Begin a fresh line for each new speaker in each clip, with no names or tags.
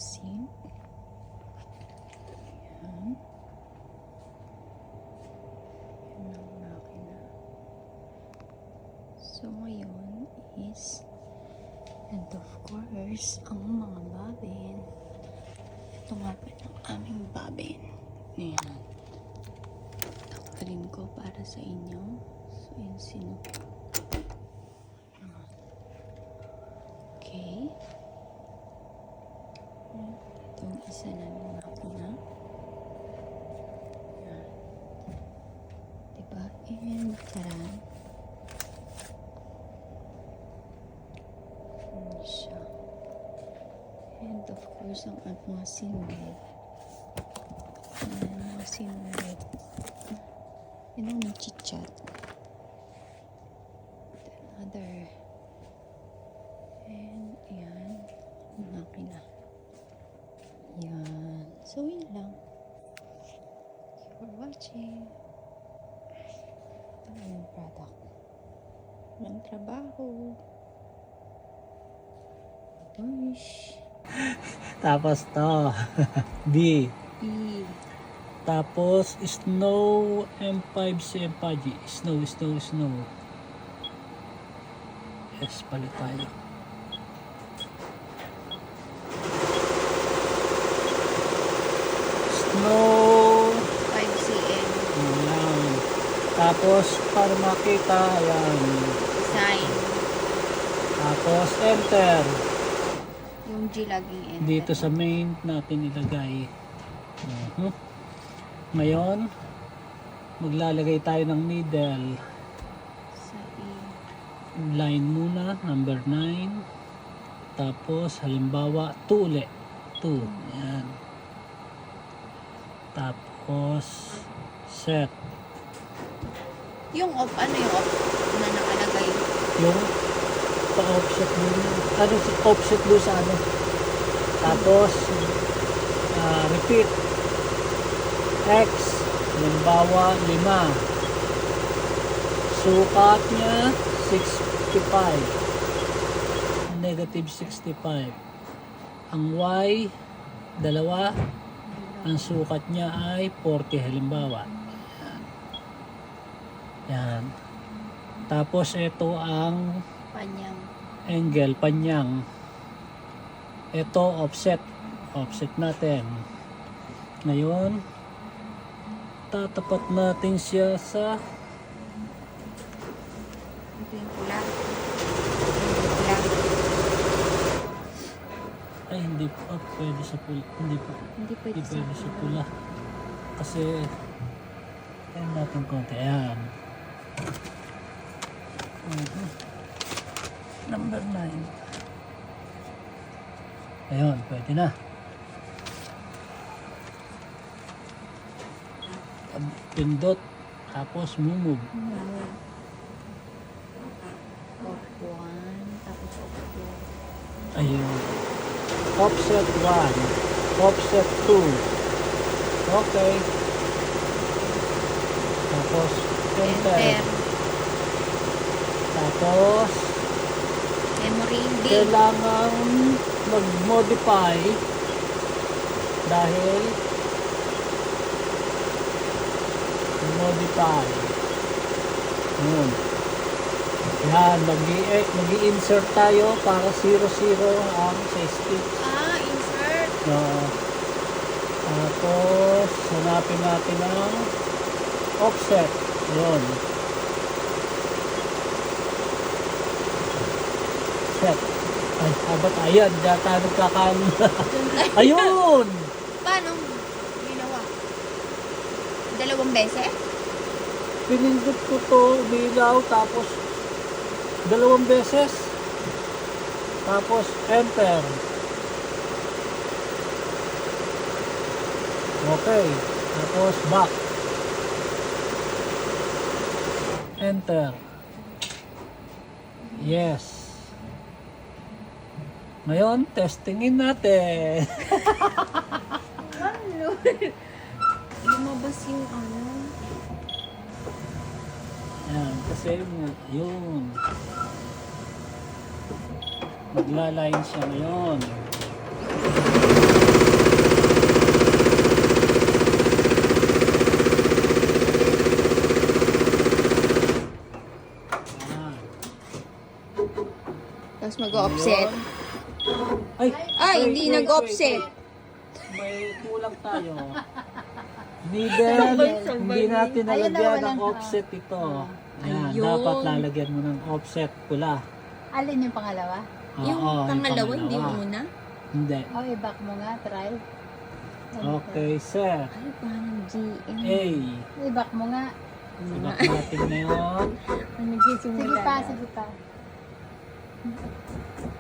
SIM. Ayan. Yan ang makina. So, ngayon is, and of course, ang mga babin. Ito nga pa ng aming babin. Ayan. Tanggalin ko para sa inyo. So, yun sino. Okay. Itong isa namin makina. Ayan. Diba? And tara. Ayan siya. And of course, ang mga sinulid. Ayan, mga sinulid. Yan ang nag-chat. Another. And, ayan. Ang makina. Ayan. So, yun lang. Thank you for watching. Ito ang aming product. Walang trabaho. Gosh.
Tapos to. B.
E.
Tapos Snow M5C M5G. Snow. Yes, palit tayo. Snow
5cm.
Ayan. Tapos para makita, ayan.
Sign.
Tapos enter.
Yung G laging enter.
Dito sa main natin ilagay. Ngayon, maglalagay tayo ng needle.
Sa E.
Line muna, number 9. Tapos, halimbawa, 2 ulit. 2. Ayan. Tapos, set.
Yung off, ano yung off na nakalagay?
Yung pa-offset muna. Ano si offset doon sa ano? Tapos, repeat. X, halimbawa 5. Sukat niya 65. Negative 65. Ang Y, 2. Ang sukat niya ay 40 halimbawa. Yan. Tapos ito ang
Panyang.
angle, panyang. Ito offset. Offset natin. Ngayon, tatapat natin siya sa
Ito yung pula. Yung pula.
ay hindi po pwede sa pula. Hindi po.
Hindi pwede
Hindi pwede sa pula. Kasi ayan natin konti. Ayan. Number 9. Ayun, pwede na. Pindot. Tapos move.
Off 1. Tapos off 2.
Ayun. Offset 1. Offset 2. Okay. Tapos enter.
Enter.
Tapos
Memory hindi.
kailangan mag-modify dahil modify. Yun. Yan, mag-i-insert tayo para 0-0 ang sa stitch.
Ah, insert.
Tapos, hanapin natin ang offset. Yun. Set. Ay, abat ayan. Data nagkakaroon. Ayun!
Paano ginawa? 2 beses?
Pinindot ko to, bilaw, tapos 2 beses. Tapos, enter. Okay. Tapos, back. Enter. Yes. Ngayon, testingin natin.
Ano? Lumabas yung ano.
Yan, kasi yun. Magla-line siya ngayon.
nag-offset.
Ay,
Ay, hindi
wait,
nag-offset.
wait. May kulang tayo. Needle, hindi natin
Ayun na,
nalagyan ng
walang-
offset ito. Yan,
Ayun.
dapat lalagyan mo ng offset pula.
Alin yung pangalawa?
Yung
Oo,
pangalawa, hindi yung
pangalawa.
una.
Hindi.
Oh, i-back mo nga, try.
Okay, sir.
Ay, parang GM.
A.
I-back mo nga.
Ibak natin ngayon.
Sige pa, sige pa.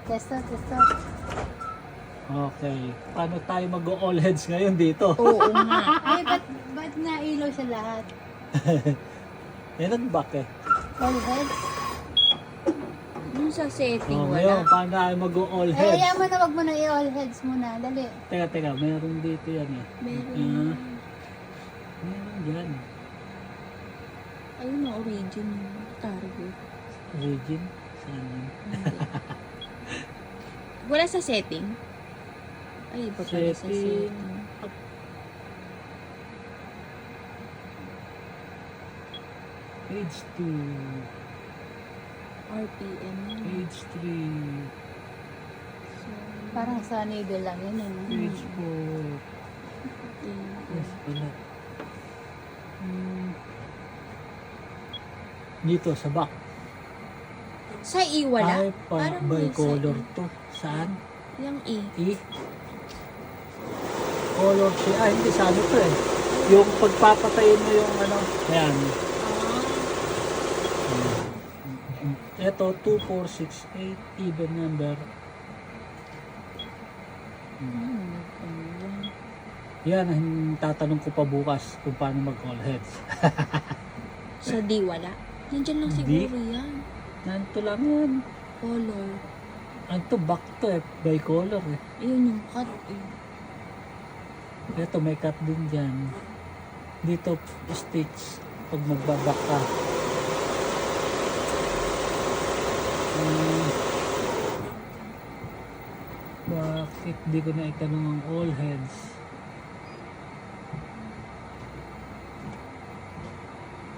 Testo, testo.
Okay. Paano tayo mag-all heads ngayon dito?
Oo nga.
Ay, ba't nga ilaw siya lahat?
Nag-back eh.
All heads?
Yung sa setting,
Oh, ngayon,
wala.
paano tayo mag-all
Ay,
heads?
ayaw mo na, wag mo na i-all heads muna. Dali.
Teka, meron dito yan eh.
Meron.
Meron dyan.
Ayun na, origin yung target.
Origin? Saan yun?
Hindi. Wala sa setting? Ay, iba pala sa
Setting.
setting.
Page 2.
RPM.
Page 3.
So,
Parang sa needle lang yun.
Page 4. Yes, pala. Dito, sa back.
sa E wala?
Ay,
Parang
by
may sa
color
E.
to. Saan?
Yung E.
E. Color C. Ah, hindi. Sa ano to eh. Yung pagpapatayin mo yung ano. Ayan. Ito, 2, 4, 6, 8. Even number. Yan, ang tatanong ko pa bukas kung paano mag-all heads.
Sa D wala? Nandiyan lang
D?
siguro yan.
Nanto lang yan.
Color.
Ang to, back to eh. By color eh.
Ayun yung cut eh.
Ito, may cut din dyan. Dito, stitch. Pag magbabak ka. Bakit di ko na itanong ang all heads?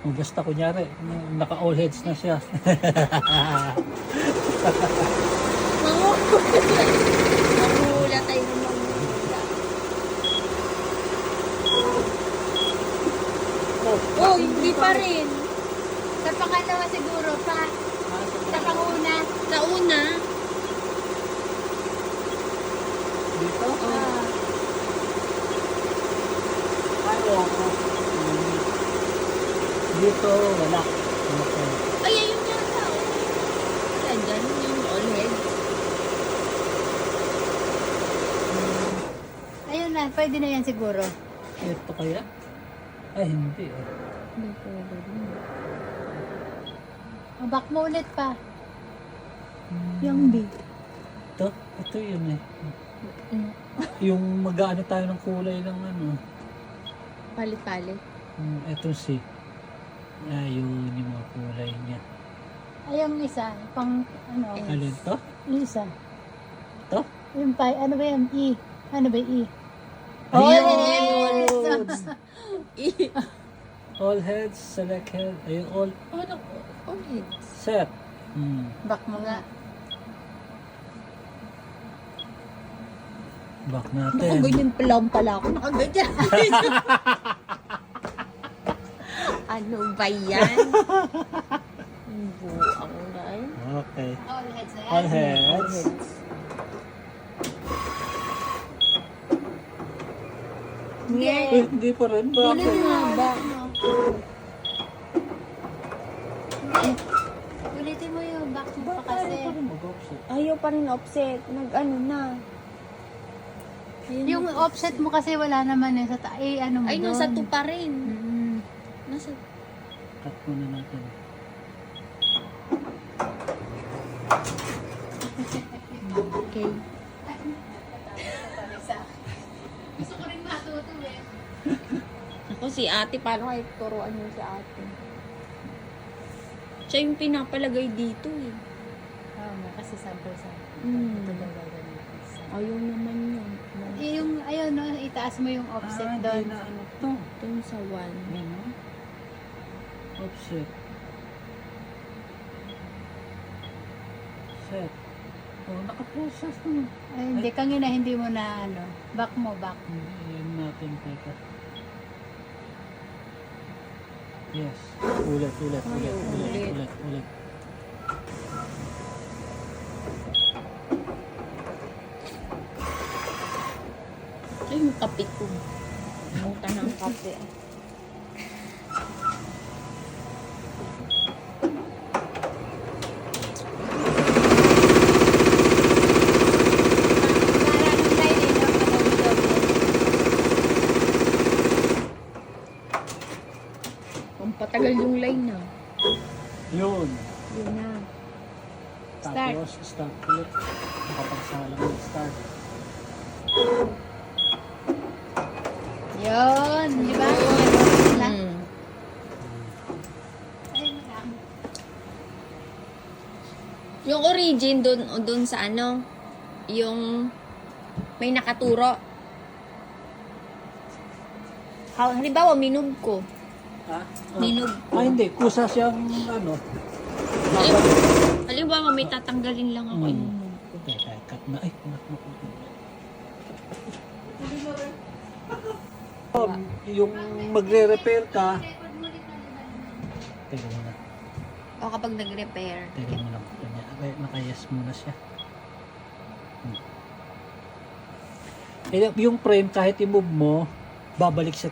O basta kunyari, naka all heads na siya.
Mamula tayo ng mamula. Oh, hindi pa rin.
Sa pangalawa siguro pa. Sa panguna.
Sa una,
Dito?
Ah,
Ay, oo. Dito, wala. Okay.
ay, ayun yata. Oh. Wala dyan, yung all heads.
ayun na, pwede na yan siguro.
Ito kaya? Ay, hindi.
Hindi pwede rin.
O, back mo ulit pa.
Yung B.
Ito yun eh. Yung mag-ano tayo ng kulay ng ano.
Palit-palit.
Ito si. Ayun yung mga kulay niya.
Ay, yung isa, pang, ano,
Alin to?
yung isa.
To?
Yung pa, ano ba yung E? Ano ba yung E?
Ayun!
E.
All heads, select head. Ayun,
All heads.
set.
Back mo nga.
Back natin.
Nakaganyan pala ako. Nakaganyan. Ano ba yan? Buang guys.
Okay.
All heads na yan.
All heads.
Yeah.
Hindi pa rin.
Hindi
Bakit?
nga ba?
Ulitin mo yung back mo pa kasi.
Mag-offset.
Ayaw pa rin offset. Nag-ano na. Ayun.
Yung offset mo kasi wala naman eh. Ano mo
Ay,
doon.
nasa 2 pa rin.
Mm.
Nasa...
Cut muna natin.
Okay.
Gusto ko rin matuto eh.
Ako si ate, paano kayo turuan niyo si ate? Siya yung pinapalagay dito eh.
Oo nga, kasi sample sa.
Mm.
Ito daw gagawin.
Ayaw naman yun.
Eh, yung, ayun, no, itaas mo yung offset doon.
Hindi na ano to.
Ito yung sa 1.
Ano? Offset. Set. Oh, nakaprocess naman.
Ay, hindi kanina, hindi mo na ano. Back mo, back.
Hindi yan natin teka. Yes. Ulit.
Ay, yung kape ko. Muta ng kape.
Parang line eh, no?
Kung patagal yung line na.
Yun.
Yun na. Start.
Tapos, start ulit. Nakapagsalang ng start.
Yun, di ba? Na?
Mm.
Ay, madam.
Yung origin doon sa ano, yung may nakaturo. Halimbawa, minog ko.
Ah?
Minog.
Hindi. Kusa siyang ano.
Halimbawa, may tatanggalin lang ako.
Mm.
Minog ko.
Teka, cut na. Ay, yung magre-repair ka. Teka muna.
O kapag nag-repair.
Teka muna. Naka-yes muna siya. Yung frame, kahit i-move mo, babalik siya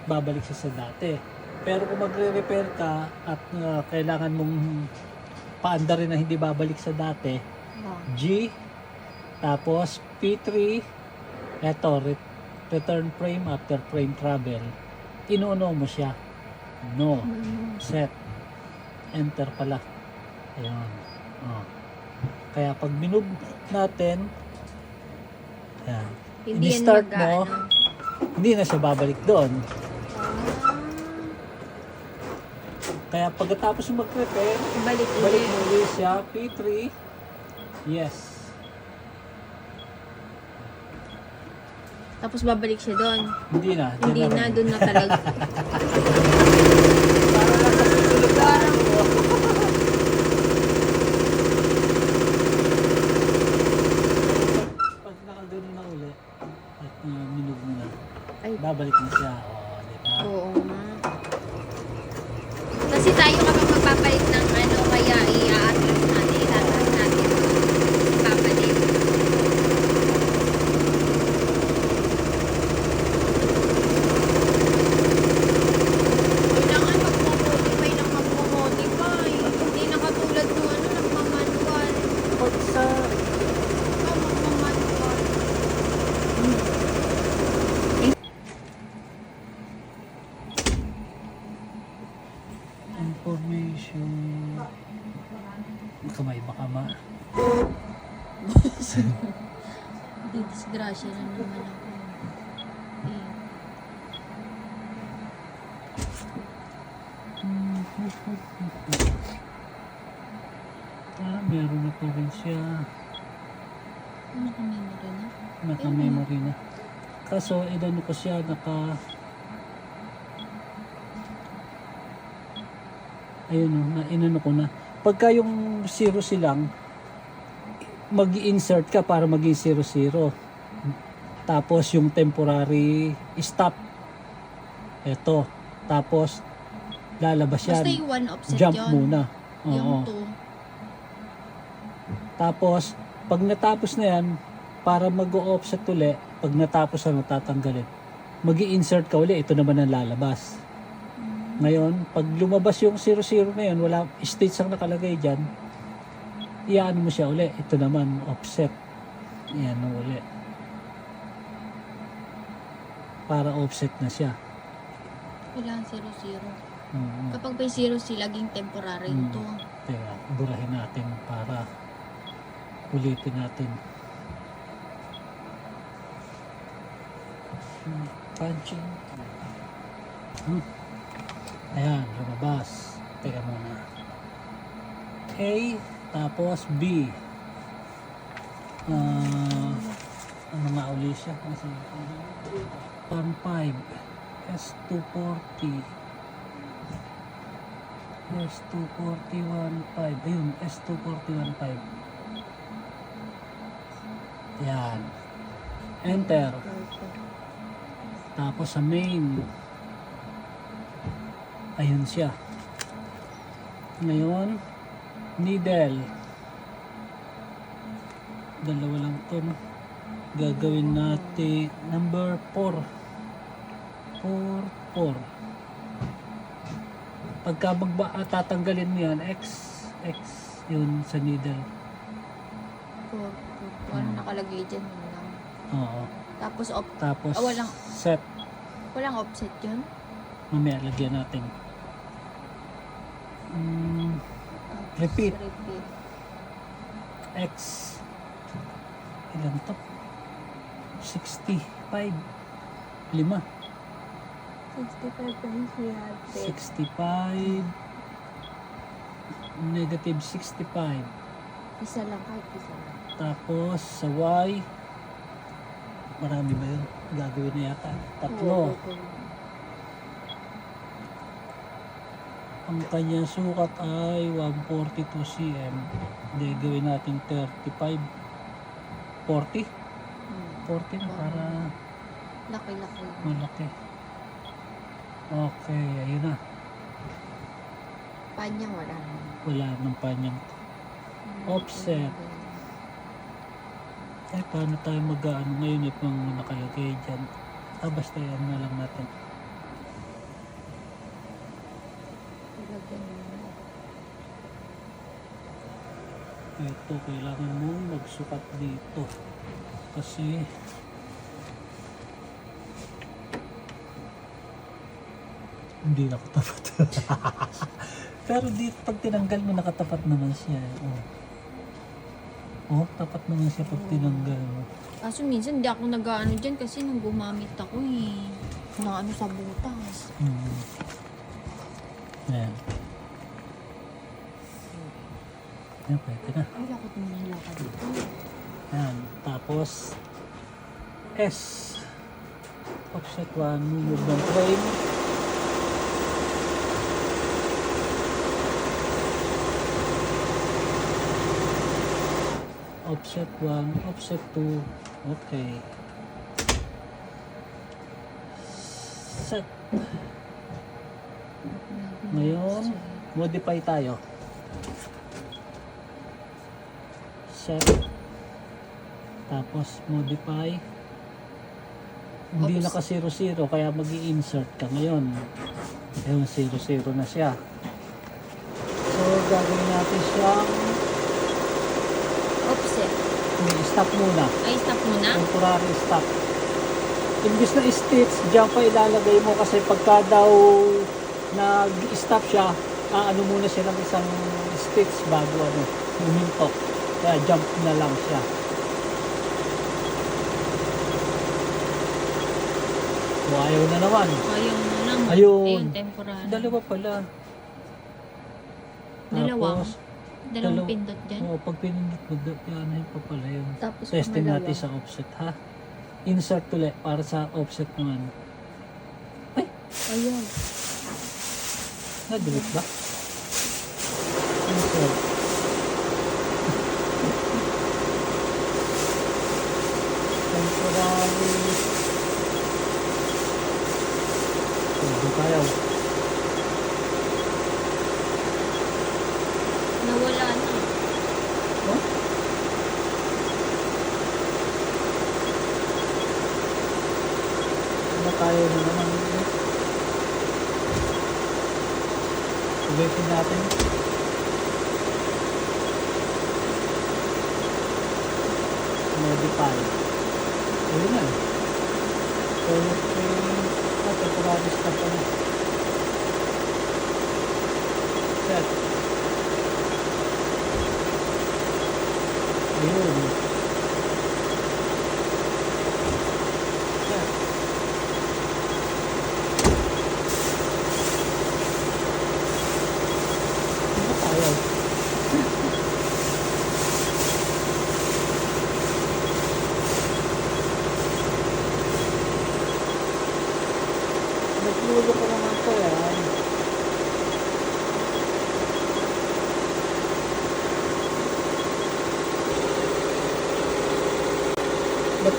sa dati. Pero kung magre-repair ka at kailangan mong paandarin na hindi babalik sa dati, G, tapos P3, eto, return frame after frame travel, inuuno mo siya. No. Set. Enter pala. Ayan. Oh. Kaya pag minove natin, ayan,
Hindi yan
ini-start mo,
mag-ano.
hindi na siya babalik doon. Kaya pagkatapos mo mag-repair,
Balik
balik
ulit.
mo ulit siya, P3, yes.
Tapos babalik siya doon.
Hindi na.
Hindi na,
rin.
doon na talaga.
Parang pag nakagano na ulit at minug mo na,
Ay.
babalik na siya. O, di ba?
Oo nga. Kasi tayo kapag magpapalit ng ano, kaya i-atlas natin, itatras natin. Babalik. Kailangan magmamodify ng magmamodify. Hindi na katulad nung ano, nagmamanual.
Pag sa
Magmamanual.
information, kamay baka
Di disgrasya na naman ako. Eh.
meron na pa rin siya.
Naka-memory na.
Naka-memory na. Kaso, idano ko siya, ayun o, inano ko na. Pagka yung 0 silang, mag-insert ka para maging 0. Tapos yung temporary stop. Ito. Tapos, lalabas yan.
Basta yung one offset
Jump
yun.
muna.
Yung
Oo.
2.
Tapos, pag natapos na yan, para mag-o-offset uli, pag natapos na natatanggalin, mag-i-insert ka uli, ito naman ang lalabas. Ngayon, pag lumabas yung 00 na yun, wala, states ang nakalagay dyan, iyan mo siya uli. Ito naman, offset. Iyan mo uli. Para offset na siya.
Kailangan 0-0.
Mm.
Kapag may 0 laging temporary
Mm.
ito.
Kaya, burahin natin para ulitin natin. Punching. Ayan, lumabas. Teka muna. A, tapos B. Ano nga uli siya? Pan 5. S240. S241.5. Ayun, S241.5. Yan. Enter. Tapos sa main. Ayun siya. Ngayon, needle. Dalawa lang to, no? Gagawin natin number 4. 4. Pagka tatanggalin mo yan, X yun sa needle.
Ano nakalagay dyan? Yun lang.
Oo.
Tapos,
Tapos,
walang offset yun?
mamaya lagyan natin. Repeat. X. Ilan to? 65. 5.
65 times 300.
65. Negative 65.
Isa lang, kahit isa lang.
Tapos sa Y. Marami ba yun? Gagawin na yata. 3.
Oo.
Ang kanyang sukat ay 142 cm. Hindi, gawin natin 35. 40? 40 na para
Laki-laki.
malaki. Okay, ayun na.
Panyang wala.
Wala nang panyang. Offset. Eh, paano tayo mag-ano ngayon pang nakalagay dyan? Basta yan na lang natin.
Ilagyan mo.
Ito, kailangan mong magsukat dito. Kasi hindi nakatapat. Pero dito, pag tinanggal mo, nakatapat naman siya. Tapat naman siya pag tinanggal mo.
Kaso minsan hindi ako nag-ano dyan kasi nung gumamit ako na ano sa butas.
Ayan. Ayan, pwede na.
Ay, lakot mo na lakad dito.
Ayan. Tapos, S. Offset 1, move ng frame. Offset 1, offset 2. Okay. Set. Ngayon, modify tayo. Set. Tapos, modify. Hindi
Oops.
naka 0-0, kaya mag-i-insert ka ngayon. Ayun, 0-0 na siya. So, gagawin natin siyang
Offset.
stop muna.
Ay, stop muna.
Temporary stop. Imbis na stitch, dyan pa ilalagay mo kasi pagka daw nag-stop siya, ano muna siya ng isang stitch bago huminto. Kaya jump na lang siya. So, ayaw na naman.
Ayaw na lang.
Ayun.
Ayun, temporary.
Dalawa pala.
Dalawang? Dalawang
dalaw-
pindot dyan.
Pag pinindot mo, yan pa pala yun.
Tapos
Testing
pangalawa.
natin sa offset, ha? Insert ulit para sa offset naman. Ay,
Ayun.
na-delete ba? Insert. Temporary. Hindi tayo.
Nawala na.
Huh? Ano tayo na naman? Ulitin natin. Modify. Ayun na. Toilet train. Temporary stop pa na. Set. Ayun. Set. Ano tayo? Naglulo ko naman ko yan.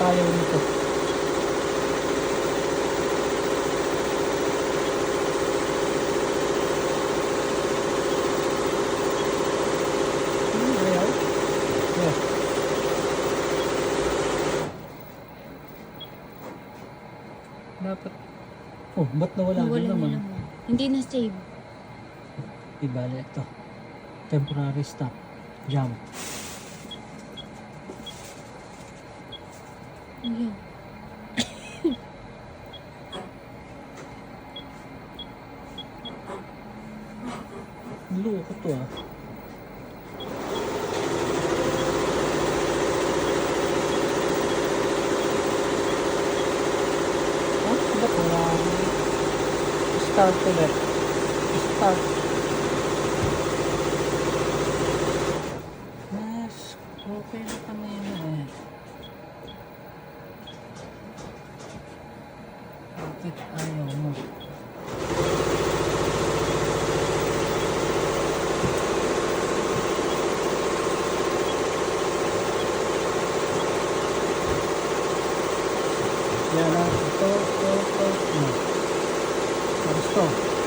ayaw nito? Ayaw? Yeah. Dapat. Oh, ba't nawala din
Nawala na
naman?
naman. Hindi na save.
Ibala ito. Temporary stop. Jump.
Ayan.
Loko to ah. Ah, ba't wala? Start ulit. Start. Yes, okay na kanina eh. Bakit ayaw mo? Yan na, ito. Tapos to.